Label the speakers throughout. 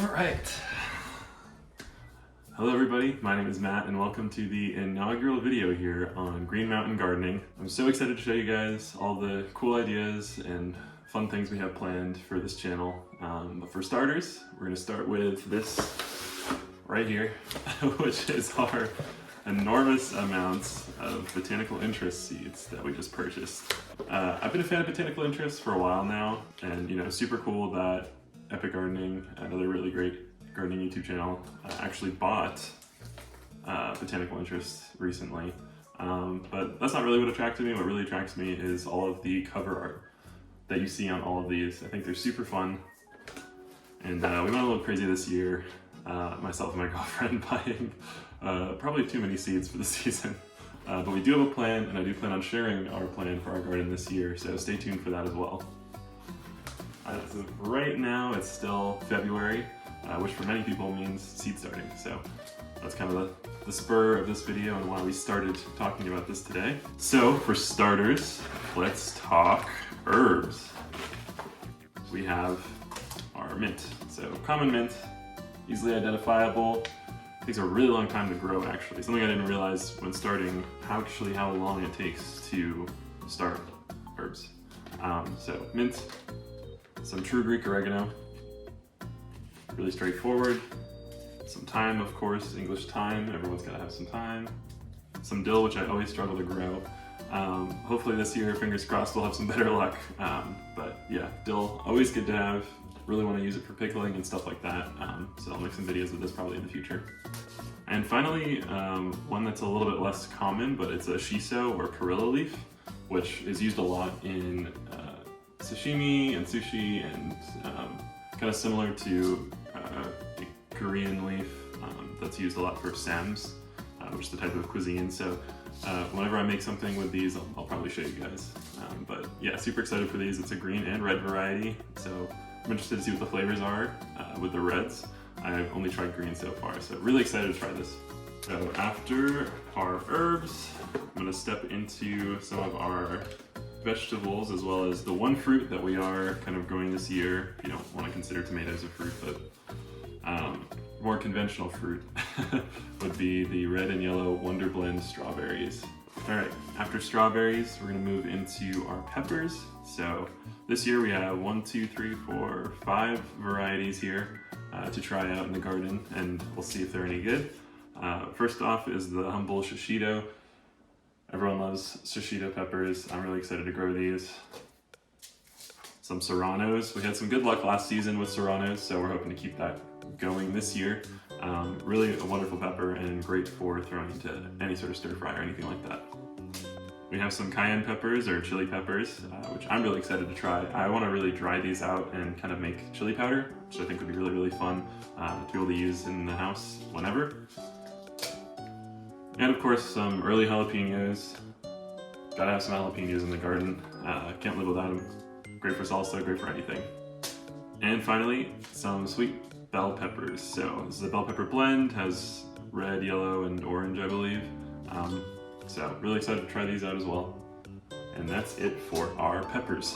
Speaker 1: Alright. Hello everybody, my name is Matt and welcome to the inaugural video here on Green Mountain Gardening. I'm so excited to show you guys all the cool ideas and fun things we have planned for this channel. But for starters, we're going to start with this right here, which is our enormous amounts of Botanical interest seeds that we just purchased. I've been a fan of Botanical interest for a while now, and super cool that Epic Gardening, another really great gardening YouTube channel, actually bought Botanical interest recently. But that's not really what attracted me. What really attracts me is all of the cover art that you see on all of these. I think they're super fun. And we went a little crazy this year, myself and my girlfriend, buying probably too many seeds for the season. But we do have a plan, and I do plan on sharing our plan for our garden this year, so stay tuned for that as well. So right now it's still February, which for many people means seed starting. So that's kind of the spur of this video and why we started talking about this today. So for starters, let's talk herbs. We have our mint. So common mint, easily identifiable. Takes a really long time to grow actually. Something I didn't realize when starting, how long it takes to start herbs. So mint, some true Greek oregano, really straightforward. Some thyme, of course, English thyme, everyone's gotta have some thyme. Some dill, which I always struggle to grow. Hopefully this year, fingers crossed, we'll have some better luck. But yeah, dill, always good to have. Really wanna use it for pickling and stuff like that. So I'll make some videos with this probably in the future. And finally, one that's a little bit less common, but it's a shiso or perilla leaf, which is used a lot in sashimi and sushi, and kind of similar to a Korean leaf that's used a lot for sams, which is the type of cuisine. So whenever I make something with these, I'll probably show you guys. But yeah, super excited for these. It's a green and red variety, so I'm interested to see what the flavors are with the reds. I've only tried green so far, so really excited to try this. So after our herbs, I'm going to step into some of our vegetables, as well as the one fruit that we are kind of growing this year. If you don't want to consider tomatoes a fruit, but more conventional fruit would be the red and yellow Wonder Blend strawberries. All right, after strawberries, we're going to move into our peppers. So this year we have 5 varieties here to try out in the garden, and we'll see if they're any good. First off is the humble shishito. Everyone loves shishito peppers. I'm really excited to grow these. Some serranos. We had some good luck last season with serranos, so we're hoping to keep that going this year. Really a wonderful pepper and great for throwing into any sort of stir fry or anything like that. We have some cayenne peppers or chili peppers, which I'm really excited to try. I want to really dry these out and kind of make chili powder, which I think would be really, really fun to be able to use in the house whenever. And of course, some early jalapenos. Gotta have some jalapenos in the garden. Can't live without them. Great for salsa, great for anything. And finally, some sweet bell peppers. So this is a bell pepper blend, has red, yellow, and orange, I believe. So really excited to try these out as well. And that's it for our peppers.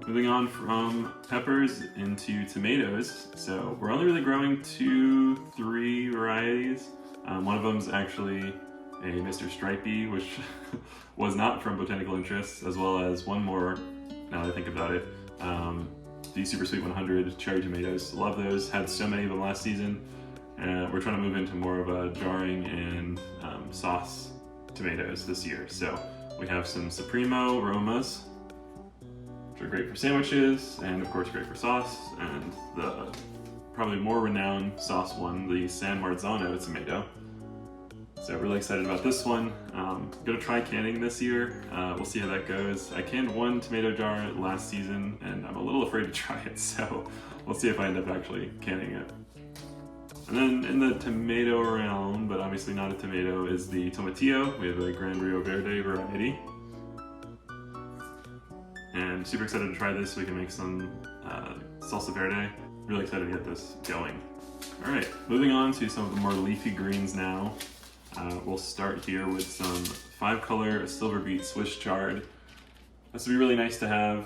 Speaker 1: Moving on from peppers into tomatoes. So we're only really growing 3 varieties. One of them is actually a Mr. Stripey, which was not from Botanical Interests, as well as one more, now that I think about it, the Super Sweet 100 cherry tomatoes. Love those, had so many of them last season. We're trying to move into more of a jarring and sauce tomatoes this year. So we have some Supremo Romas, which are great for sandwiches, and of course great for sauce, and the probably more renowned sauce one, the San Marzano tomato. So really excited about this one. Gonna try canning this year. We'll see how that goes. I canned 1 tomato jar last season, and I'm a little afraid to try it, so we'll see if I end up actually canning it. And then in the tomato realm, but obviously not a tomato, is the tomatillo. We have a Gran Rio Verde variety. And super excited to try this so we can make some salsa verde. Really excited to get this going. All right, moving on to some of the more leafy greens now. We'll start here with some 5-color silver beet Swiss chard. This would be really nice to have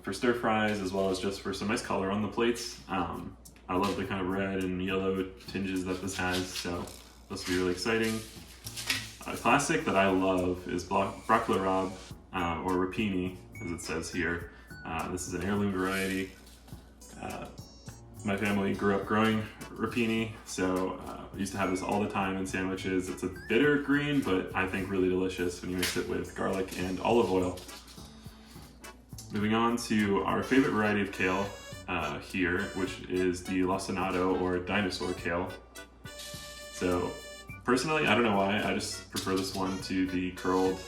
Speaker 1: for stir fries, as well as just for some nice color on the plates. I love the kind of red and yellow tinges that this has, so this will be really exciting. A classic that I love is broccoli rabe, or rapini, as it says here. This is an heirloom variety. My family grew up growing rapini, so we used to have this all the time in sandwiches. It's a bitter green, but I think really delicious when you mix it with garlic and olive oil. Moving on to our favorite variety of kale here, which is the lacinato or dinosaur kale. So personally, I don't know why, I just prefer this one to the curled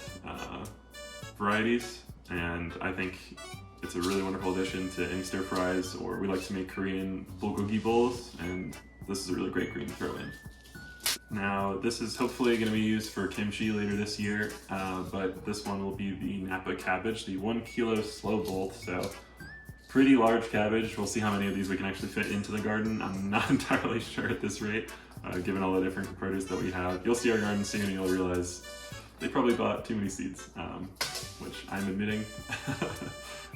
Speaker 1: varieties, and I think it's a really wonderful addition to any stir fries, or we like to make Korean bulgogi bowls, and this is a really great green to throw in. Now, this is hopefully going to be used for kimchi later this year, but this one will be the Napa cabbage, the 1 kilo slow bolt, so pretty large cabbage. We'll see how many of these we can actually fit into the garden. I'm not entirely sure at this rate, given all the different produce that we have. You'll see our garden soon and you'll realize they probably bought too many seeds, which I'm admitting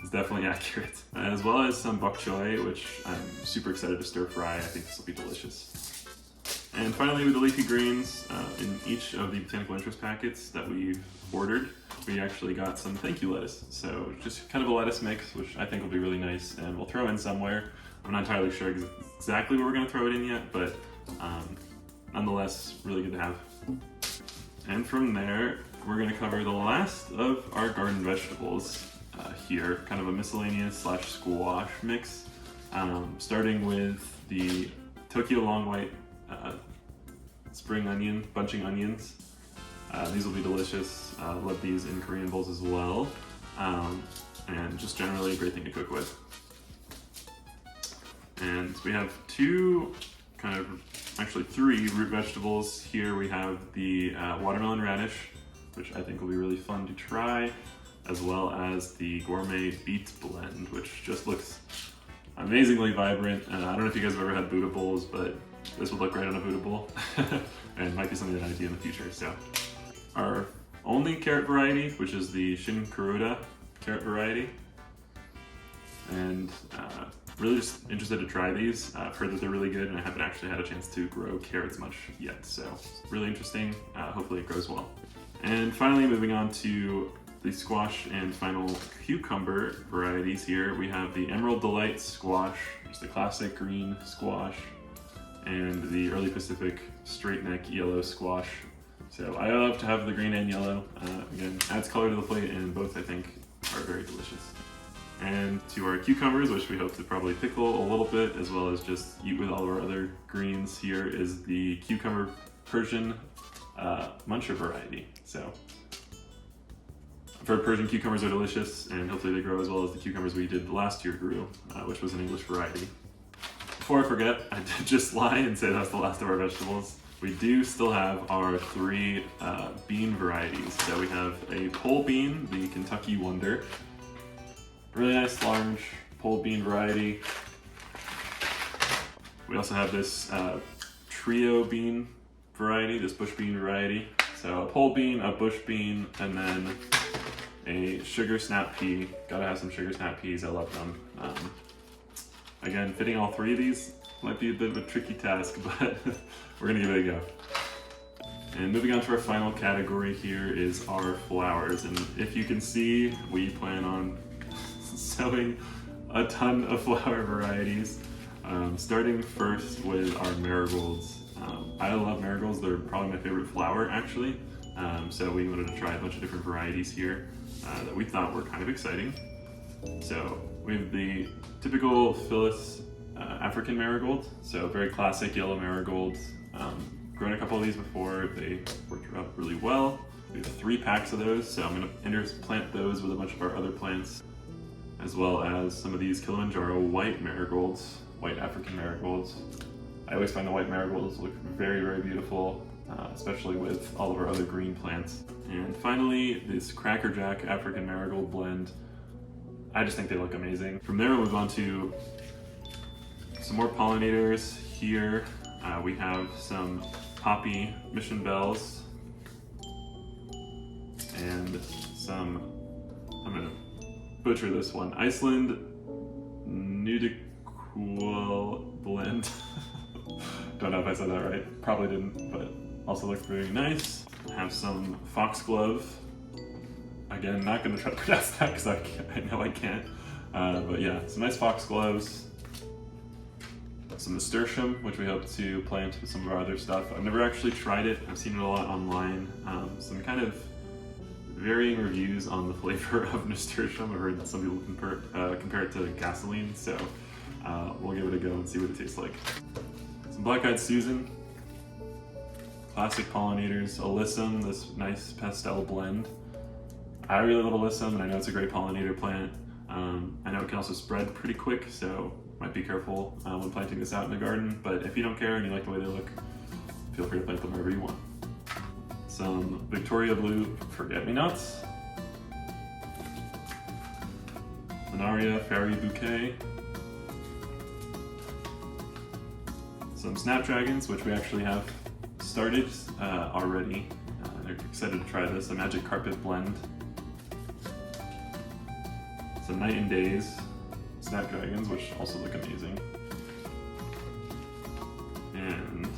Speaker 1: is definitely accurate. As well as some bok choy, which I'm super excited to stir fry. I think this will be delicious. And finally, with the leafy greens, in each of the botanical interest packets that we've ordered, we actually got some thank you lettuce. So just kind of a lettuce mix, which I think will be really nice, and we'll throw in somewhere. I'm not entirely sure exactly where we're going to throw it in yet, but nonetheless, really good to have. And from there, we're going to cover the last of our garden vegetables here, kind of a miscellaneous / squash mix, starting with the Tokyo long white spring onion, bunching onions. These will be delicious. Love these in Korean bowls as well, and just generally a great thing to cook with. And we have three root vegetables here. We have the watermelon radish, which I think will be really fun to try, as well as the gourmet beet blend, which just looks amazingly vibrant. I don't know if you guys have ever had Buddha bowls, but this would look great on a Buddha bowl, and might be something that I do in the future. So, our only carrot variety, which is the Shin Kuruda carrot variety, and really just interested to try these. I've heard that they're really good, and I haven't actually had a chance to grow carrots much yet, so really interesting. Hopefully it grows well. And finally, moving on to the squash and final cucumber varieties here, we have the Emerald Delight squash, just the classic green squash, and the Early Pacific straight neck yellow squash. So I love to have the green and yellow. Again, adds color to the plate, and both I think are very delicious. And to our cucumbers, which we hope to probably pickle a little bit, as well as just eat with all of our other greens, here is the cucumber Persian muncher variety. So I've heard Persian cucumbers are delicious, and hopefully they grow as well as the cucumbers we did last year grew, which was an English variety. Before I forget, I did just lie and say that's the last of our vegetables. We do still have our three bean varieties. So we have a pole bean, the Kentucky Wonder. Really nice large pole bean variety. We also have this trio bean variety, this bush bean variety. So a pole bean, a bush bean, and then a sugar snap pea. Gotta have some sugar snap peas, I love them. Again, fitting all three of these might be a bit of a tricky task, but we're gonna give it a go. And moving on to our final category here is our flowers. And if you can see, we plan on sowing a ton of flower varieties, starting first with our marigolds. I love marigolds, they're probably my favorite flower actually. So we wanted to try a bunch of different varieties here that we thought were kind of exciting. So we have the typical Phyllis African marigold, so very classic yellow marigolds. Grown a couple of these before, they worked out really well. We have 3 packs of those, so I'm going to interplant those with a bunch of our other plants, as well as some of these Kilimanjaro white marigolds, white African marigolds. I always find the white marigolds look very, very beautiful, especially with all of our other green plants. And finally, this Cracker Jack African marigold blend. I just think they look amazing. From there, we'll move on to some more pollinators here. We have some poppy mission bells and some, I'm gonna butcher this one. Iceland Nudiqual blend. Don't know if I said that right. Probably didn't, but also looks very nice. Have some foxglove. Again, not going to try to pronounce that because I know I can't. But yeah, some nice foxgloves. Some nasturtium, which we hope to plant with some of our other stuff. I've never actually tried it. I've seen it a lot online. Some kind of varying reviews on the flavor of nasturtium. I've heard that some people compare it to gasoline, so we'll give it a go and see what it tastes like. Some black-eyed Susan, classic pollinators, alyssum, this nice pastel blend. I really love alyssum, and I know it's a great pollinator plant. I know it can also spread pretty quick, so might be careful when planting this out in the garden, but if you don't care and you like the way they look, feel free to plant them wherever you want. Some Victoria Blue forget-me-nots. Planaria Fairy Bouquet. Some snapdragons, which we actually have started already. They're excited to try this, a magic carpet blend. Some night and days snapdragons, which also look amazing. And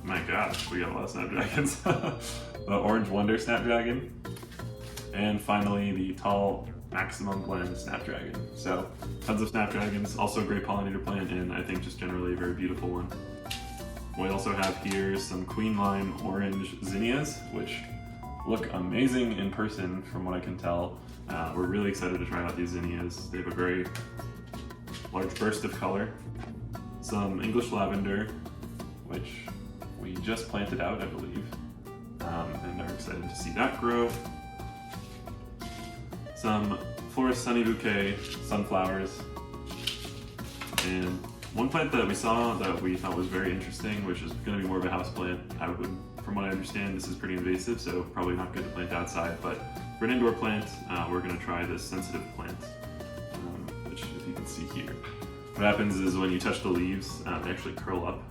Speaker 1: my gosh, we got a lot of snapdragons. The Orange Wonder Snapdragon. And finally, the Tall Maximum Blend Snapdragon. So, tons of snapdragons, also a great pollinator plant, and I think just generally a very beautiful one. We also have here some Queen Lime Orange Zinnias, which look amazing in person from what I can tell. We're really excited to try out these zinnias. They have a very large burst of color. Some English lavender, which we just planted out, I believe, and are excited to see that grow. Some Florist Sunny Bouquet sunflowers, and one plant that we saw that we thought was very interesting, which is going to be more of a house plant. From what I understand, this is pretty invasive, so probably not good to plant outside, but for an indoor plant, we're going to try this sensitive plant, which if you can see here. What happens is when you touch the leaves, they actually curl up.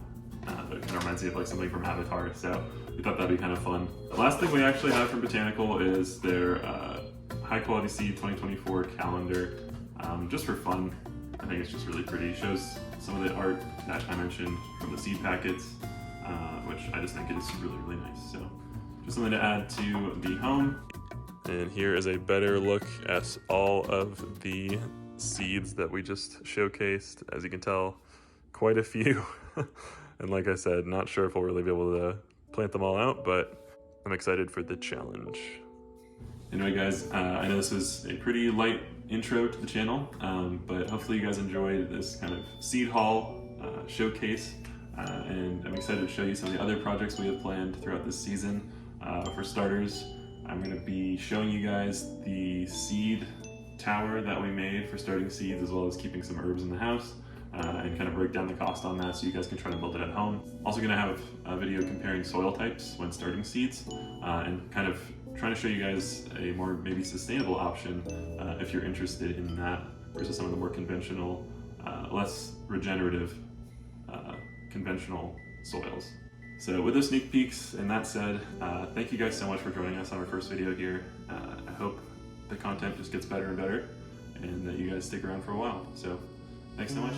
Speaker 1: It kind of reminds me of like something from Avatar, so we thought that'd be kind of fun. The last thing we actually have from Botanical is their High Quality Seed 2024 calendar, just for fun. I think it's just really pretty. It shows some of the art that I mentioned from the seed packets, which I just think it is really, really nice. So just something to add to the home. And here is a better look at all of the seeds that we just showcased. As you can tell, quite a few. And like I said, not sure if we'll really be able to plant them all out, but I'm excited for the challenge. Anyway guys, I know this was a pretty light intro to the channel, but hopefully you guys enjoyed this kind of seed haul showcase, and I'm excited to show you some of the other projects we have planned throughout this season. For starters, I'm going to be showing you guys the seed tower that we made for starting seeds, as well as keeping some herbs in the house, and kind of break down the cost on that so you guys can try to build it at home. Also going to have a video comparing soil types when starting seeds, and kind of trying to show you guys a more maybe sustainable option if you're interested in that versus some of the more conventional, less regenerative conventional soils. So with those sneak peeks and that said, thank you guys so much for joining us on our first video here. I hope the content just gets better and better and that you guys stick around for a while. So thanks so much.